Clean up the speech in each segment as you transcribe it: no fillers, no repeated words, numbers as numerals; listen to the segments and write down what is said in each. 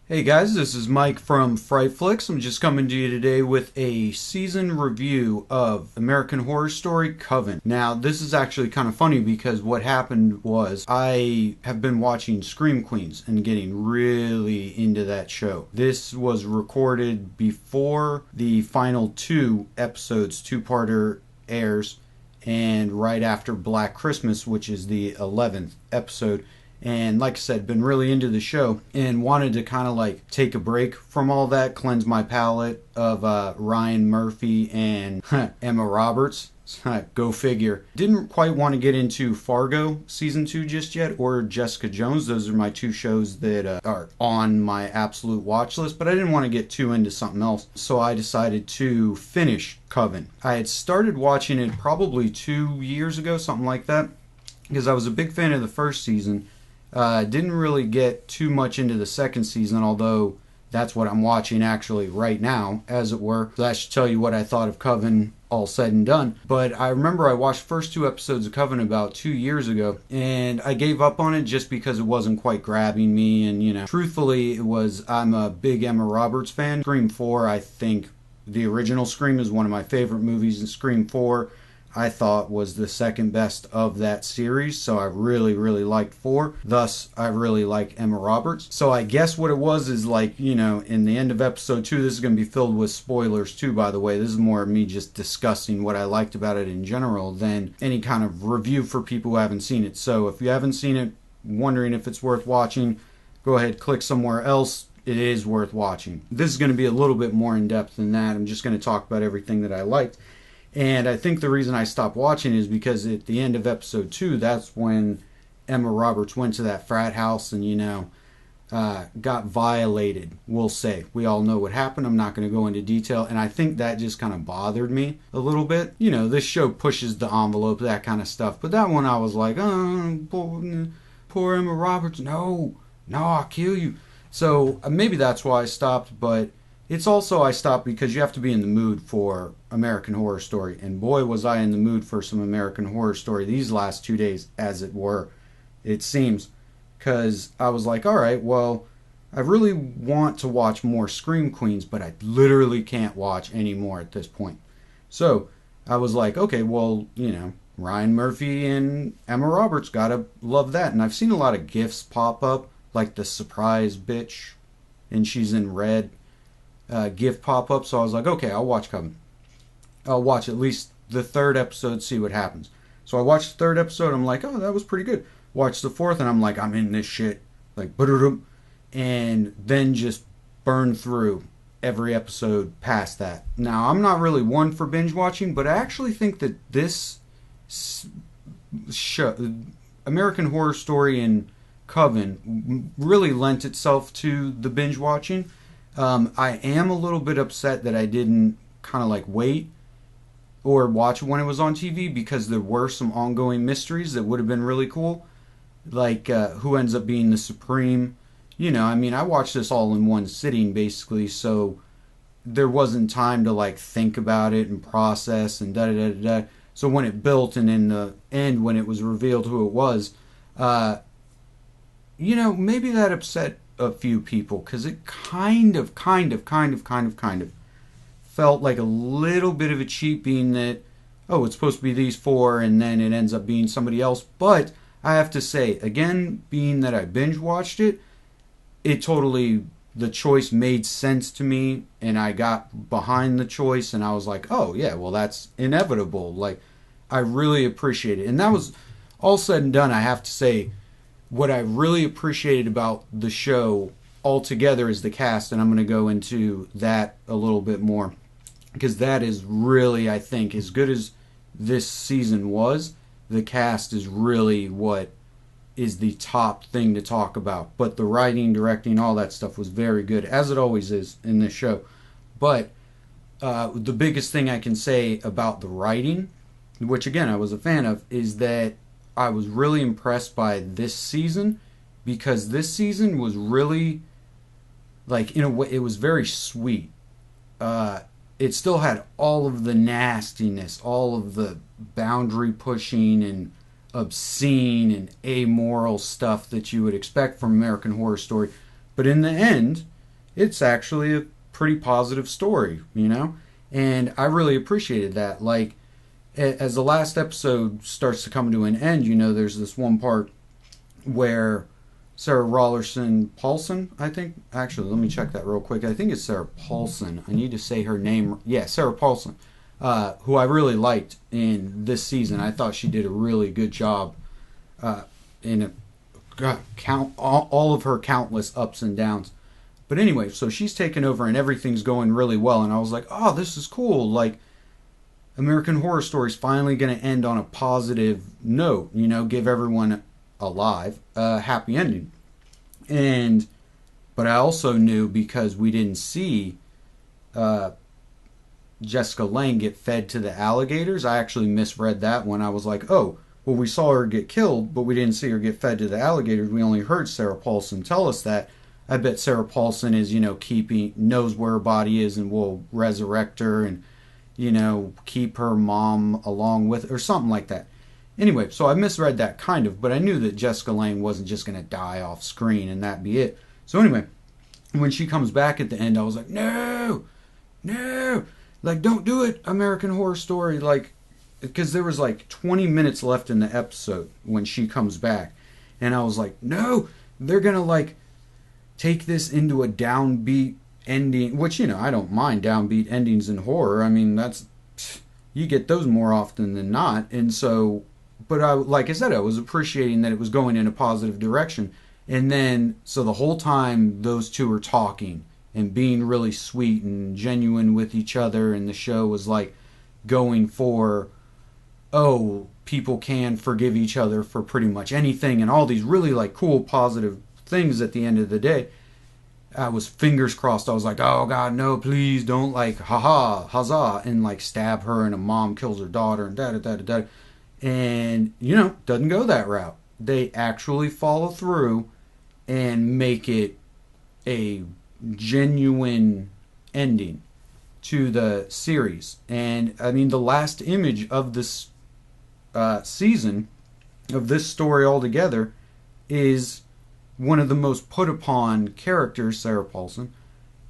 Hey guys, this is Mike from Frightflix. I'm just coming to you today with a season review of American Horror Story Coven. Now, this is actually kind of funny because what happened was I have been watching Scream Queens and getting really into that show. This was recorded before the final two episodes, two-parter airs, and right after Black Christmas, which is the 11th episode. And like I said, been really into the show and wanted to kind of like take a break from all that, cleanse my palate of Ryan Murphy and Emma Roberts. Go figure. Didn't quite want to get into Fargo season 2 just yet, or Jessica Jones. Those are my two shows that are on my absolute watch list, but I didn't want to get too into something else, so I decided to finish Coven. I had started watching it probably 2 years ago, something like that, because I was a big fan of the first season. Didn't really get too much into the second season, although that's what I'm watching actually right now, as it were. So that should tell you what I thought of Coven all said and done. But I remember I watched the first two episodes of Coven about 2 years ago, and I gave up on it just because it wasn't quite grabbing me. And, truthfully, I'm a big Emma Roberts fan. Scream 4, I think the original Scream is one of my favorite movies, and Scream 4 I thought was the second best of that series, so I really, really liked 4. Thus, I really like Emma Roberts. So I guess what it was is like, in the end of episode 2, this is going to be filled with spoilers too, by the way. This is more of me just discussing what I liked about it in general than any kind of review for people who haven't seen it. So if you haven't seen it, wondering if it's worth watching, go ahead, click somewhere else. It is worth watching. This is going to be a little bit more in depth than that. I'm just going to talk about everything that I liked. And I think the reason I stopped watching is because at the end of episode 2, that's when Emma Roberts went to that frat house and, got violated, we'll say. We all know what happened. I'm not going to go into detail. And I think that just kind of bothered me a little bit. This show pushes the envelope, that kind of stuff. But that one I was like, oh, poor Emma Roberts. No, I'll kill you. So maybe that's why I stopped, but it's also I stopped because you have to be in the mood for American Horror Story. And boy, was I in the mood for some American Horror Story these last 2 days, as it were, it seems. Because I was like, all right, well, I really want to watch more Scream Queens, but I literally can't watch any more at this point. So I was like, okay, well, Ryan Murphy and Emma Roberts, gotta love that. And I've seen a lot of GIFs pop up, like the surprise bitch, and she's in red. GIF pop up, so I was like, okay, I'll watch Coven. I'll watch at least the third episode, see what happens. So I watched the third episode, I'm like, oh, that was pretty good. Watched the fourth, and I'm like, I'm in this shit. Like, and then just burn through every episode past that. Now, I'm not really one for binge watching, but I actually think that this show, American Horror Story and Coven, really lent itself to the binge watching. I am a little bit upset that I didn't kind of like wait or watch when it was on TV, because there were some ongoing mysteries that would have been really cool, like who ends up being the Supreme. I watched this all in one sitting basically, so there wasn't time to like think about it and process and da da da da. So when it built and in the end when it was revealed who it was, maybe that upset a few people, because it kind of felt like a little bit of a cheat, being that, oh, it's supposed to be these four and then it ends up being somebody else. But I have to say, again, being that I binge watched it, the choice made sense to me, and I got behind the choice, and I was like, oh yeah, well, that's inevitable. Like, I really appreciate it. And that was all said and done, I have to say, what I really appreciated about the show altogether is the cast, and I'm going to go into that a little bit more, because that is really, I think, as good as this season was, the cast is really what is the top thing to talk about. But the writing, directing, all that stuff was very good, as it always is in this show. But the biggest thing I can say about the writing, which again I was a fan of, is that I was really impressed by this season, because this season was really, like, in a way, it was very sweet. It still had all of the nastiness, all of the boundary pushing and obscene and amoral stuff that you would expect from American Horror Story. But in the end, it's actually a pretty positive story, you know? And I really appreciated that. Like, as the last episode starts to come to an end, you know, there's this one part where Sarah Rollerson Paulson, I think. Actually, let me check that real quick. I think it's Sarah Paulson. I need to say her name. Yeah, Sarah Paulson, who I really liked in this season. I thought she did a really good job in a, count all of her countless ups and downs. But anyway, so she's taken over and everything's going really well. And I was like, oh, this is cool. Like, American Horror Story is finally going to end on a positive note, you know, give everyone alive a happy ending. And, but I also knew, because we didn't see Jessica Lange get fed to the alligators, I actually misread that one. I was like, oh, well, we saw her get killed, but we didn't see her get fed to the alligators. We only heard Sarah Paulson tell us that. I bet Sarah Paulson is, you know, knows where her body is and will resurrect her and, you know, keep her mom along with, or something like that. Anyway, so I misread that kind of, but I knew that Jessica Lange wasn't just going to die off screen and that be it. So anyway, when she comes back at the end, I was like, no, no, like, don't do it, American Horror Story. Like, because there was like 20 minutes left in the episode when she comes back. And I was like, no, they're going to like take this into a downbeat ending, which, you know, I don't mind downbeat endings in horror. I mean, you get those more often than not. And so, but like I said, I was appreciating that it was going in a positive direction. And then, so the whole time those two are talking and being really sweet and genuine with each other, and the show was like going for, oh, people can forgive each other for pretty much anything, and all these really like cool positive things at the end of the day. I was fingers crossed. I was like, oh God, no, please don't, like, haha, huzzah, and like stab her and a mom kills her daughter and da da da da da. And, you know, doesn't go that route. They actually follow through and make it a genuine ending to the series. And I mean, the last image of this season, of this story altogether, is one of the most put upon characters, Sarah Paulson.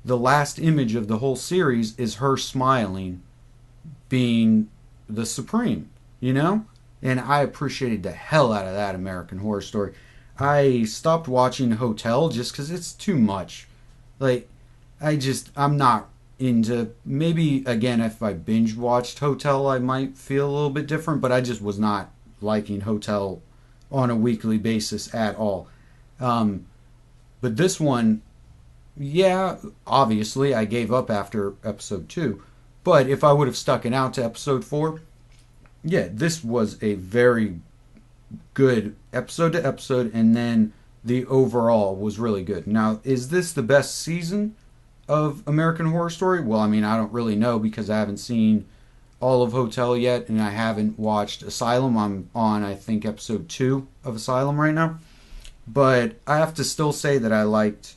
The last image of the whole series is her smiling, being the Supreme, you know? And I appreciated the hell out of that American Horror Story. I stopped watching Hotel just because it's too much. Like, I'm not into, maybe, again, if I binge watched Hotel, I might feel a little bit different, but I just was not liking Hotel on a weekly basis at all. But this one, yeah, obviously I gave up after episode 2. But if I would have stuck it out to episode 4, yeah, this was a very good episode to episode, and then the overall was really good. Now, is this the best season of American Horror Story? Well, I mean, I don't really know, because I haven't seen all of Hotel yet, and I haven't watched Asylum. I'm on, I think, episode 2 of Asylum right now. But I have to still say that I liked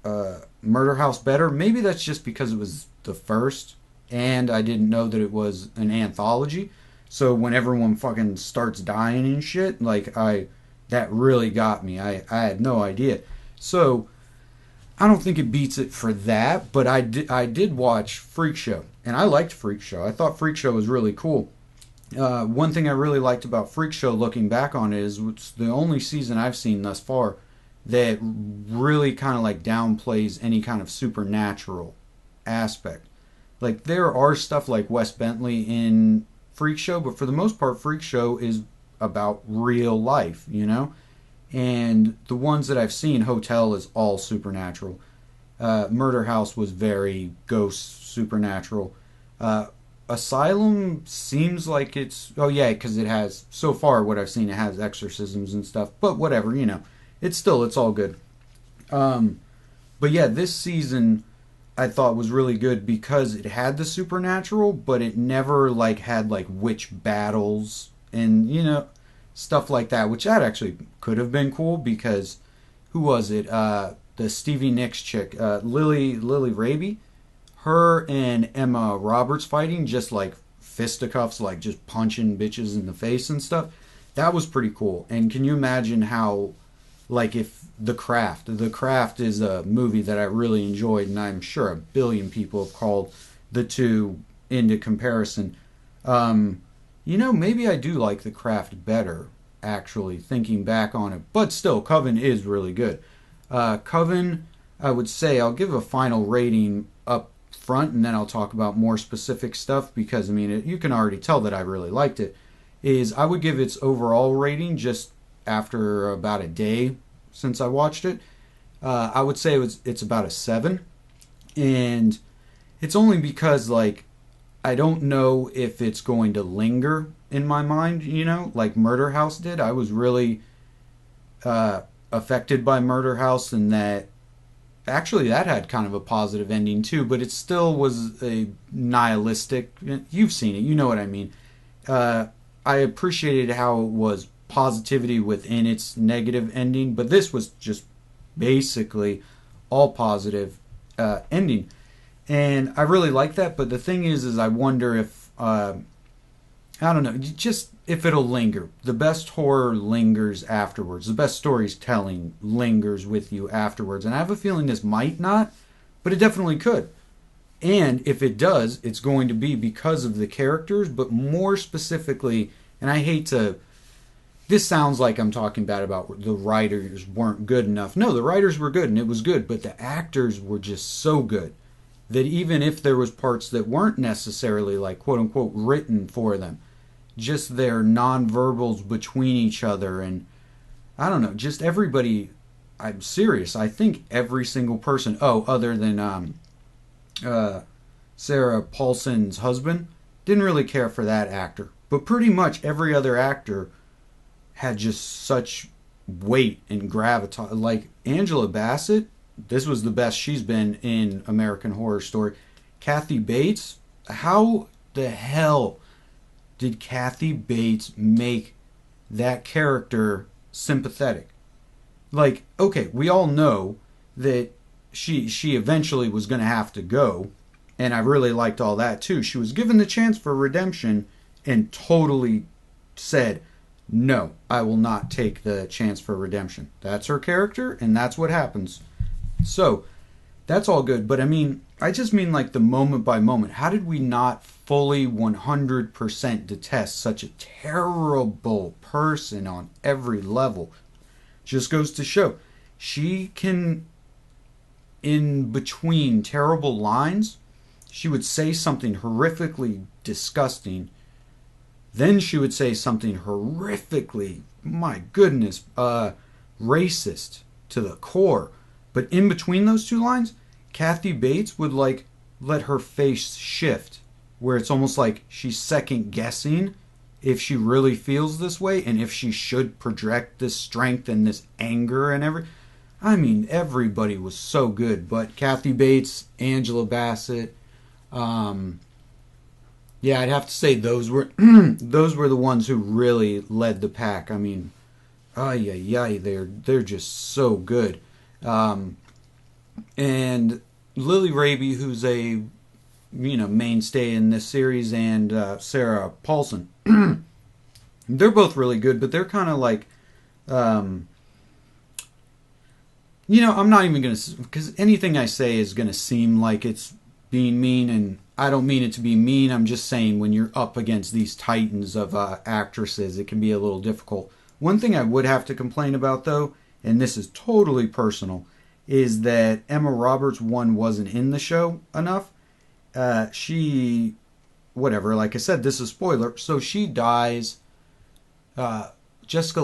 Murder House better. Maybe that's just because it was the first, and I didn't know that it was an anthology. So when everyone fucking starts dying and shit, like, that really got me. I had no idea. So I don't think it beats it for that, but I did watch Freak Show, and I liked Freak Show. I thought Freak Show was really cool. One thing I really liked about Freak Show, looking back on it, is it's the only season I've seen thus far that really kind of like downplays any kind of supernatural aspect. Like, there are stuff like Wes Bentley in Freak Show, but for the most part, Freak Show is about real life, you know? And the ones that I've seen, Hotel is all supernatural. Murder House was very ghost supernatural. Asylum seems like it's, oh yeah, because it has, so far what I've seen, it has exorcisms and stuff, but whatever, you know, it's all good. But yeah, this season I thought was really good because it had the supernatural, but it never like had like witch battles and, you know, stuff like that, which that actually could have been cool, because who was it? The Stevie Nicks chick, Lily Raby. Her and Emma Roberts fighting, just like fisticuffs, like just punching bitches in the face and stuff. That was pretty cool. And can you imagine how, like, if The Craft. The Craft is a movie that I really enjoyed, and I'm sure a billion people have called the two into comparison. Maybe I do like The Craft better, actually, thinking back on it. But still, Coven is really good. Coven, I would say, I'll give a final rating up front, and then I'll talk about more specific stuff, because, you can already tell that I really liked it, is I would give its overall rating just after about a day since I watched it. I would say it's about a 7. And it's only because, I don't know if it's going to linger in my mind, like Murder House did. I was really affected by Murder House, and that had kind of a positive ending too, but it still was a nihilistic. You've seen it, you know what I mean. I appreciated how it was positivity within its negative ending, but this was just basically all positive ending. And I really like that, but the thing is I wonder if, I don't know, just if it'll linger. The best horror lingers afterwards. The best storytelling lingers with you afterwards. And I have a feeling this might not, but it definitely could. And if it does, it's going to be because of the characters, but more specifically, and I hate to, this sounds like I'm talking bad about the writers weren't good enough. No, the writers were good, and it was good, but the actors were just so good that even if there was parts that weren't necessarily quote unquote written for them, just their nonverbals between each other, and I don't know, just everybody. I'm serious. I think every single person, other than Sarah Paulson's husband, didn't really care for that actor, but pretty much every other actor had just such weight and gravitas. Like Angela Bassett, this was the best she's been in American Horror Story. Kathy Bates, how the hell did Kathy Bates make that character sympathetic? Okay, we all know that she eventually was going to have to go, and I really liked all that too. She was given the chance for redemption and totally said, no, I will not take the chance for redemption. That's her character, and that's what happens. So, that's all good, but I just mean the moment by moment. How did we not fully 100% detest such a terrible person on every level? Just goes to show, she can, in between terrible lines, she would say something horrifically disgusting, then she would say something horrifically, my goodness, racist to the core. But in between those two lines, Kathy Bates would let her face shift, where it's almost like she's second guessing if she really feels this way and if she should project this strength and this anger and everybody was so good. But Kathy Bates, Angela Bassett, yeah, I'd have to say those were those were the ones who really led the pack. They're just so good. And Lily Rabe, who's a mainstay in this series, and Sarah Paulson, they're both really good, but they're kind of I'm not even gonna, because anything I say is gonna seem like it's being mean, and I don't mean it to be mean. I'm just saying when you're up against these titans of actresses, it can be a little difficult. One thing I would have to complain about, though, and this is totally personal, is that Emma Roberts, wasn't in the show enough. Whatever, like I said, this is a spoiler, so she dies. Jessica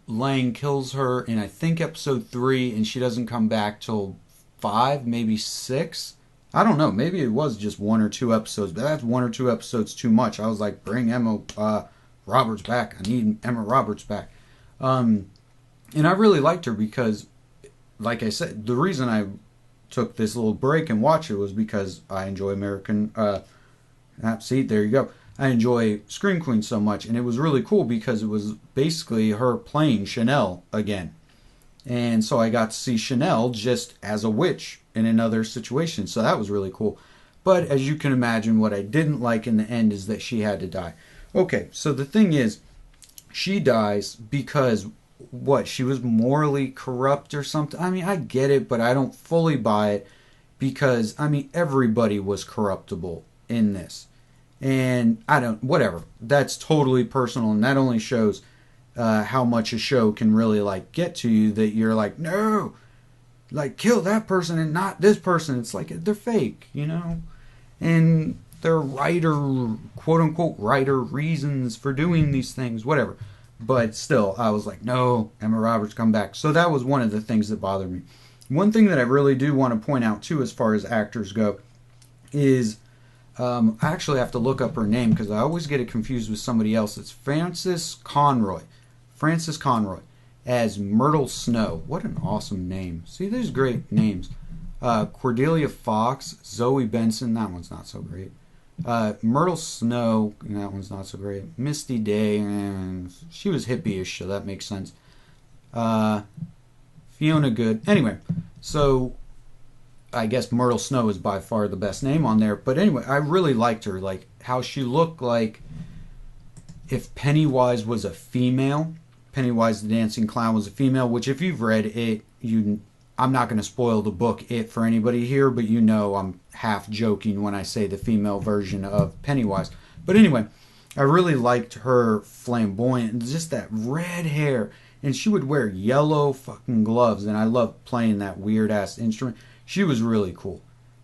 Lange kills her in, I think, episode 3, and she doesn't come back till 5, maybe 6. I don't know, maybe it was just 1 or 2 episodes, but that's 1 or 2 episodes too much. I was like, bring Emma Roberts back. I need Emma Roberts back. And I really liked her because, like I said, the reason I took this little break and watched it was because I enjoy American... see, there you go. I enjoy Scream Queen so much, and it was really cool because it was basically her playing Chanel again. And so I got to see Chanel just as a witch in another situation, so that was really cool. But as you can imagine, what I didn't like in the end is that she had to die. Okay, so the thing is, she dies because what, she was morally corrupt or something. I mean, I get it, but I don't fully buy it because, I mean, everybody was corruptible in this. And I don't, whatever. That's totally personal, and that only shows how much a show can really, like, get to you, that you're like, no, like, kill that person and not this person. It's like, they're fake, you know? And they're writer, quote-unquote, writer reasons for doing these things, whatever. But still, I was like, no, Emma Roberts, come back. So that was one of the things that bothered me. One thing that I really do want to point out, too, as far as actors go, is I actually have to look up her name because I always get it confused with somebody else. It's Frances Conroy. Frances Conroy as Myrtle Snow. What an awesome name. See, there's great names. Cordelia Fox, Zoe Benson, that one's not so great. Myrtle Snow, that one's not so great. Misty Day, she was hippie-ish, so that makes sense. Fiona Good. Anyway, so I guess Myrtle Snow is by far the best name on there. But anyway, I really liked her, like how she looked like if Pennywise was a female. Pennywise the Dancing Clown was a female, which if you've read it, I'm not going to spoil the book It for anybody here, but you know I'm half joking when I say the female version of Pennywise. But anyway, I really liked her flamboyant, just that red hair. And she would wear yellow fucking gloves, and I loved playing that weird-ass instrument. She was really cool.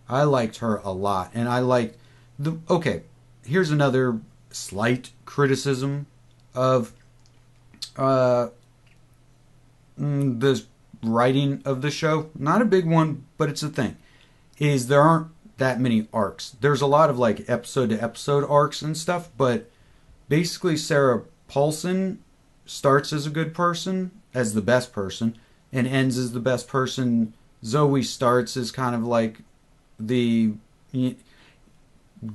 I liked her a lot. And I liked the... Okay, here's another slight criticism of the writing of the show. Not a big one, but it's a thing. Is there aren't that many arcs. There's a lot of like episode-to-episode arcs and stuff, but basically Sarah Paulson starts as a good person, as the best person, and ends as the best person. Zoe starts as kind of like the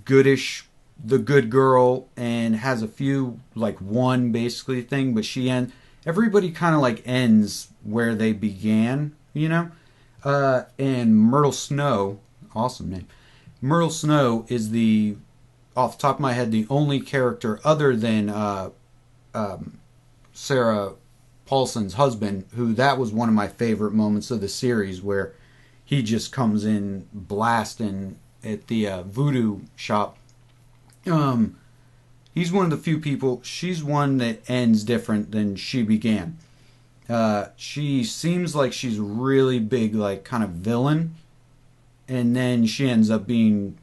goodish, the good girl, and has a few, like one basically thing, but she ends, everybody kind of like ends where they began, you know? And Myrtle Snow, awesome name. Myrtle Snow is the, off the top of my head, the only character other than Sarah Paulson's husband, who that was one of my favorite moments of the series, where he just comes in blasting at the voodoo shop. He's one of the few people, she's one that ends different than she began. She seems like she's a really big, like, kind of villain, and then she ends up being,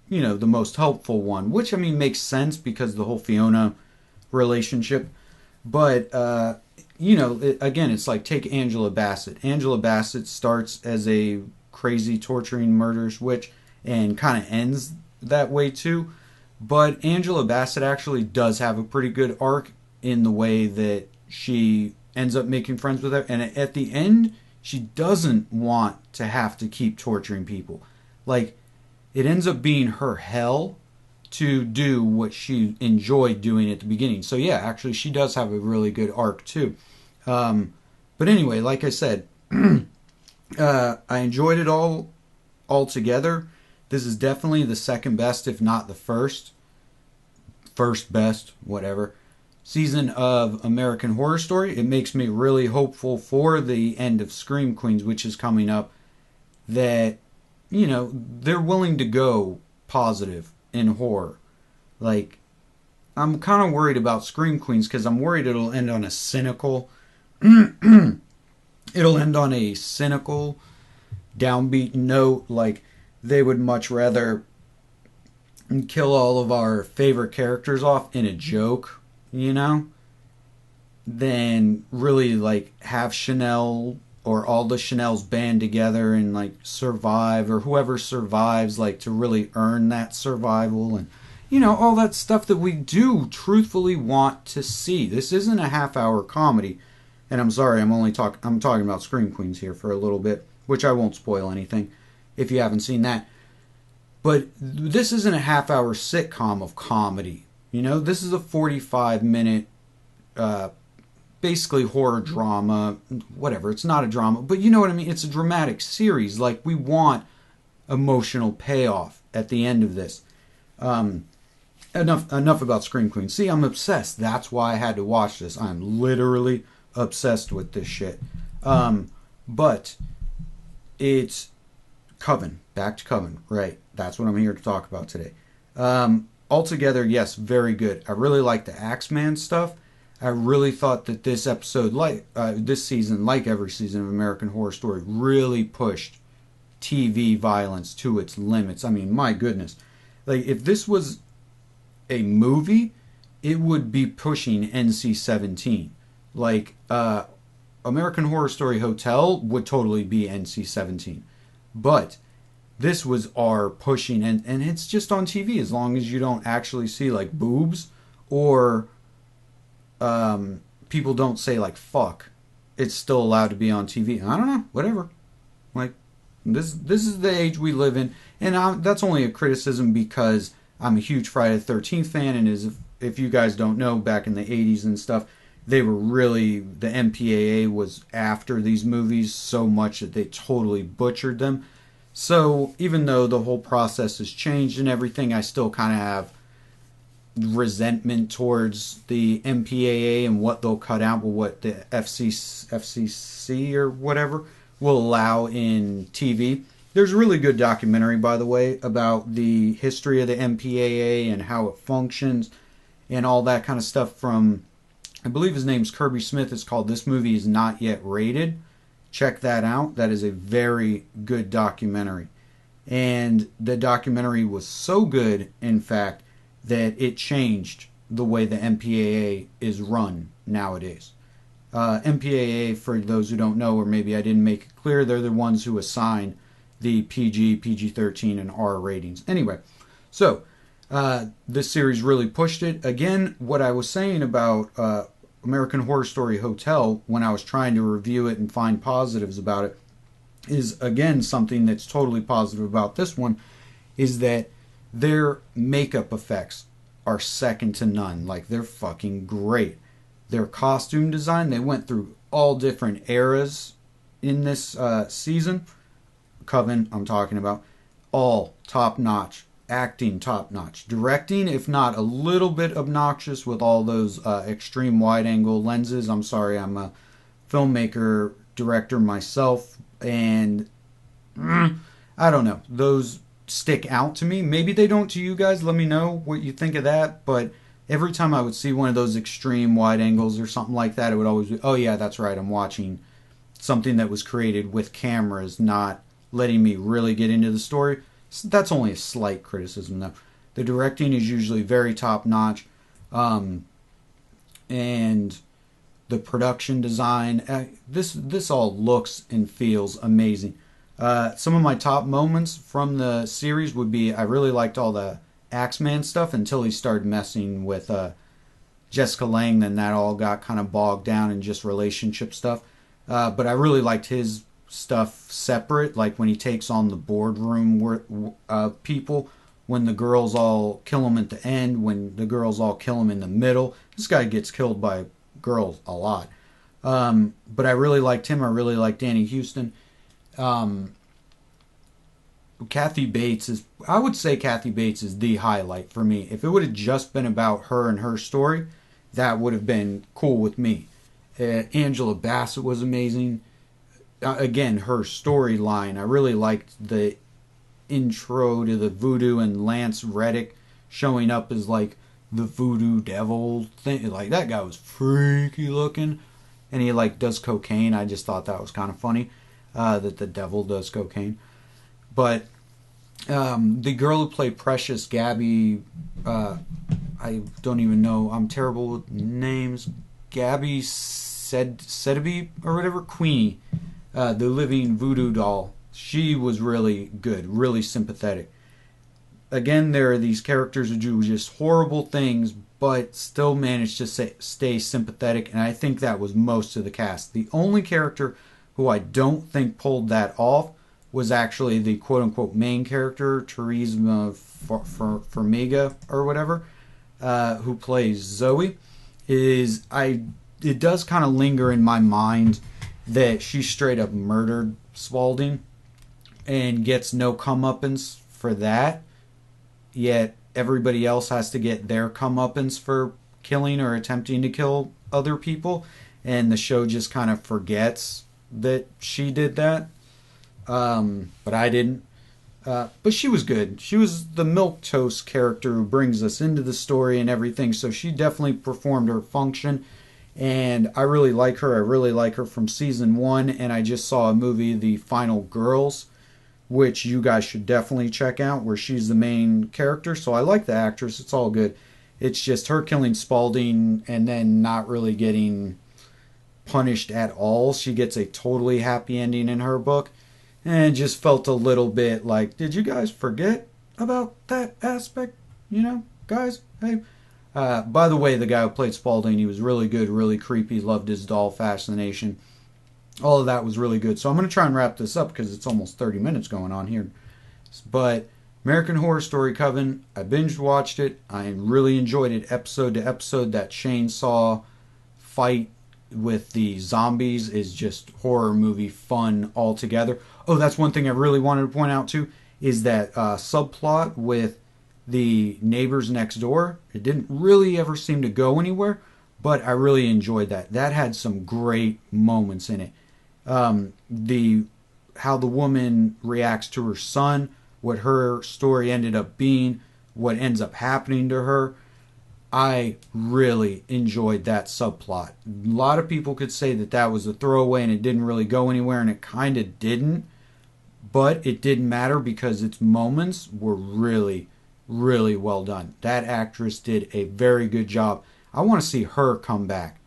you know, the most helpful one, which, I mean, makes sense because the whole Fiona relationship. But, you know, again, it's like, take Angela Bassett. Angela Bassett starts as a crazy, torturing, murderous witch and kind of ends that way, too. But Angela Bassett actually does have a pretty good arc in the way that she ends up making friends with her. And at the end, she doesn't want to have to keep torturing people. Like, it ends up being her hell to do what she enjoyed doing at the beginning. So yeah, actually she does have a really good arc too. But anyway, like I said, I enjoyed it all together. This is definitely the second best, if not the first best, whatever, season of American Horror Story. It makes me really hopeful for the end of Scream Queens, which is coming up, that, you know, they're willing to go positive in horror. Like, I'm kind of worried about Scream Queens because I'm worried it'll end on a cynical downbeat note. Like, they would much rather kill all of our favorite characters off in a joke, you know, than really, like, have Chanel or all the Chanels band together and, like, survive, or whoever survives, like, to really earn that survival, and, you know, all that stuff that we do truthfully want to see. This isn't a half-hour comedy, and I'm sorry, I'm talking about Scream Queens here for a little bit, which I won't spoil anything if you haven't seen that. But this isn't a half-hour sitcom of comedy. You know, this is a 45-minute, basically horror drama, whatever. It's not a drama, but you know what I mean? It's a dramatic series. Like, we want emotional payoff at the end of this. Enough about Scream Queen. See, I'm obsessed. That's why I had to watch this. I'm literally obsessed with this shit. But it's Coven. Back to Coven. Right. That's what I'm here to talk about today. Altogether, yes, very good. I really like the Axeman stuff. I really thought that this episode, this season, like every season of American Horror Story, really pushed TV violence to its limits. I mean, my goodness. Like, if this was a movie, it would be pushing NC-17. Like, American Horror Story Hotel would totally be NC-17. But this was R pushing, and it's just on TV as long as you don't actually see, like, boobs or people don't say, like, fuck. It's still allowed to be on TV. I don't know. Whatever. Like, this is the age we live in. And that's only a criticism because I'm a huge Friday the 13th fan, and if you guys don't know, back in the 80s and stuff, they were really, the MPAA was after these movies so much that they totally butchered them. So even though the whole process has changed and everything, I still kind of have resentment towards the MPAA and what they'll cut out, but what the FCC or whatever will allow in TV. There's a really good documentary, by the way, about the history of the MPAA and how it functions and all that kind of stuff from, I believe his name's Kirby Smith. It's called This Movie Is Not Yet Rated. Check that out. That is a very good documentary. And the documentary was so good, in fact, that it changed the way the MPAA is run nowadays. MPAA, for those who don't know, or maybe I didn't make it clear, they're the ones who assign the PG, PG-13, and R ratings. Anyway, so this series really pushed it. Again, what I was saying about American Horror Story Hotel, when I was trying to review it and find positives about it, is, again, something that's totally positive about this one, is that their makeup effects are second to none. Like, they're fucking great. Their costume design, they went through all different eras in this season. Coven, I'm talking about. All top-notch. Acting top-notch. Directing, if not a little bit obnoxious with all those extreme wide-angle lenses. I'm sorry, I'm a filmmaker, director myself, and I don't know. Those stick out to me. Maybe they don't to you guys. Let me know what you think of that. But every time I would see one of those extreme wide angles or something like that, it would always be, oh yeah, that's right, I'm watching something that was created with cameras, not letting me really get into the story. So that's only a slight criticism, though. The directing is usually very top-notch. And the production design, this all looks and feels amazing. Some of my top moments from the series would be, I really liked all the Axeman stuff until he started messing with Jessica Lange. Then that all got kind of bogged down in just relationship stuff. But I really liked his stuff separate, like when he takes on the boardroom people, when the girls all kill him at the end, when the girls all kill him in the middle. This guy gets killed by girls a lot. But I really liked him. I really liked Danny Houston. Kathy Bates is, I would say Kathy Bates is the highlight for me. If it would have just been about her and her story, that would have been cool with me. Angela Bassett was amazing. Again, her storyline, I really liked the intro to the voodoo and Lance Reddick showing up as like the voodoo devil thing. Like, that guy was freaky looking, and he like does cocaine. I just thought that was kind of funny, that the devil does cocaine. But the girl who played Precious, Gabby, I don't even know, I'm terrible with names, Gabby Sedeby or whatever, Queenie, the living voodoo doll, she was really good, really sympathetic. Again, there are these characters who do just horrible things, but still manage to stay sympathetic, and I think that was most of the cast. The only character who I don't think pulled that off was actually the quote-unquote main character, Teresa Farmiga or whatever, who plays Zoe. It does kind of linger in my mind that she straight up murdered Spaulding and gets no comeuppance for that, yet everybody else has to get their comeuppance for killing or attempting to kill other people. and the show just kind of forgets that she did that. But I didn't. But she was good. She was the milquetoast character who brings us into the story and everything, so she definitely performed her function, and I really like her. I really like her from season 1, and I just saw a movie, The Final Girls, which you guys should definitely check out, where she's the main character. So I like the actress. It's all good. It's just her killing Spaulding and then not really getting punished at all. She gets a totally happy ending in her book. And it just felt a little bit like, did you guys forget about that aspect? You know, guys, hey. By the way, the guy who played Spaulding, he was really good, really creepy, loved his doll fascination. All of that was really good. So I'm going to try and wrap this up because it's almost 30 minutes going on here. But American Horror Story Coven, I binge watched it. I really enjoyed it episode to episode. That chainsaw fight with the zombies is just horror movie fun altogether. Oh, that's one thing I really wanted to point out too, is that subplot with the neighbors next door. It didn't really ever seem to go anywhere, but I really enjoyed that. That had some great moments in it. How the woman reacts to her son, what her story ended up being, what ends up happening to her. I really enjoyed that subplot. A lot of people could say that that was a throwaway and it didn't really go anywhere, and it kind of didn't. But it didn't matter because its moments were really, really well done. That actress did a very good job. I want to see her come back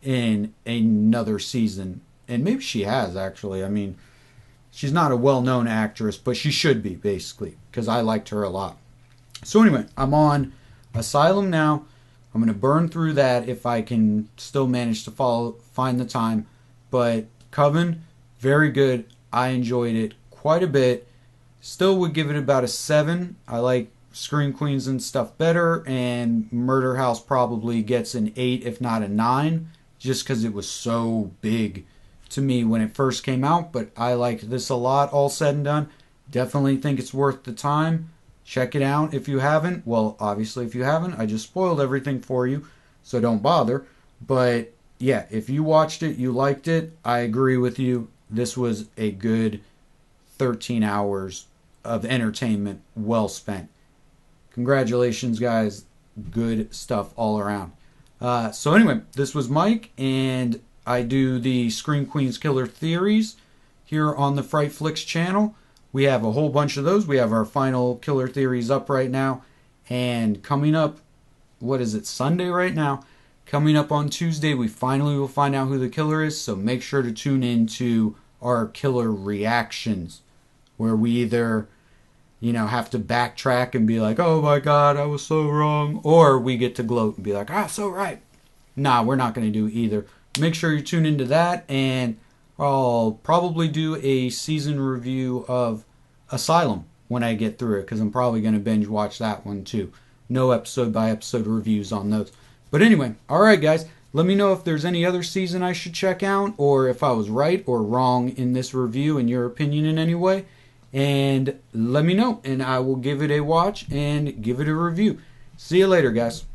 in another season. And maybe she has, actually. I mean, she's not a well-known actress, but she should be, basically, because I liked her a lot. So anyway, I'm on Asylum now. I'm going to burn through that if I can still manage to find the time. But Coven, very good. I enjoyed it quite a bit. Still would give it about a 7. I like Scream Queens and stuff better, and Murder House probably gets an 8, if not a 9, just because it was so big to me when it first came out. But I liked this a lot, all said and done. Definitely think it's worth the time. Check it out if you haven't. Well, obviously if you haven't, I just spoiled everything for you, so don't bother. But yeah, if you watched it, you liked it, I agree with you. This was a good 13 hours of entertainment well spent. Congratulations, guys. Good stuff all around. So anyway, this was Mike, and I do the Scream Queens Killer Theories here on the Fright Flicks channel. We have a whole bunch of those. We have our final killer theories up right now. And coming up, what is it, Sunday right now? Coming up on Tuesday, we finally will find out who the killer is. So make sure to tune in to our killer reactions, where we either, have to backtrack and be like, oh my God, I was so wrong. Or we get to gloat and be like, so right. Nah, we're not going to do either. Make sure you tune into that, and I'll probably do a season review of Asylum when I get through it, because I'm probably going to binge watch that one too. No episode by episode reviews on those. But anyway, alright guys, let me know if there's any other season I should check out, or if I was right or wrong in this review, in your opinion in any way. And let me know, and I will give it a watch and give it a review. See you later, guys.